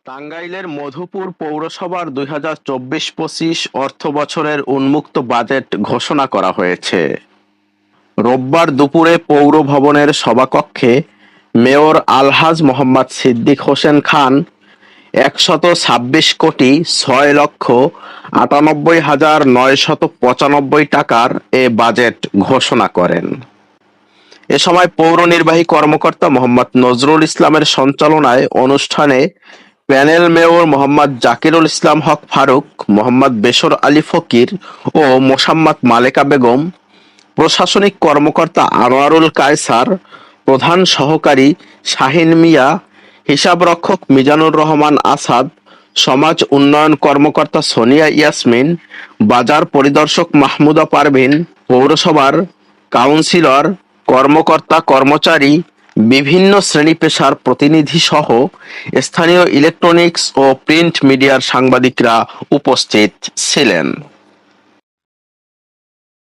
টাঙ্গাইলের মধুপুর পৌরসভার ২০২৪-২৫ অর্থবছরের উন্মুক্ত বাজেট ঘোষণা করা হয়েছে। রোববার দুপুরে পৌর ভবনের সভাকক্ষে মেয়র আলহাজ মোহাম্মদ সিদ্দিক হোসেন খান ১২৬,৬৯,৯৯৫ টাকার এ বাজেট ঘোষণা করেন। এ সময় পৌর নির্বাহী কর্মকর্তা মোহাম্মদ নজরুল ইসলামের সঞ্চালনায় অনুষ্ঠানে প্যানেল মেয়র মোহাম্মদ জাকিরুল ইসলাম হক ফারুক, মোহাম্মদ বেশর আলী ফকির ও মোসাম্মৎ মালেকা বেগম, প্রশাসনিক কর্মকর্তা আনোয়ারুল কায়সার, প্রধান সহকারী শাহিন মিয়া, হিসাবরক্ষক মিজানুর রহমান আসাদ, সমাজ উন্নয়ন কর্মকর্তা সোনিয়া ইয়াসমিন, বাজার পরিদর্শক মাহমুদা পারভিন, পৌরসভার কাউন্সিলর, কর্মকর্তা কর্মচারী, বিভিন্ন শ্রেণী পেশার প্রতিনিধি সহ স্থানীয় ইলেকট্রনিক্স ও প্রিন্ট মিডিয়ার সাংবাদিকরা উপস্থিত ছিলেন।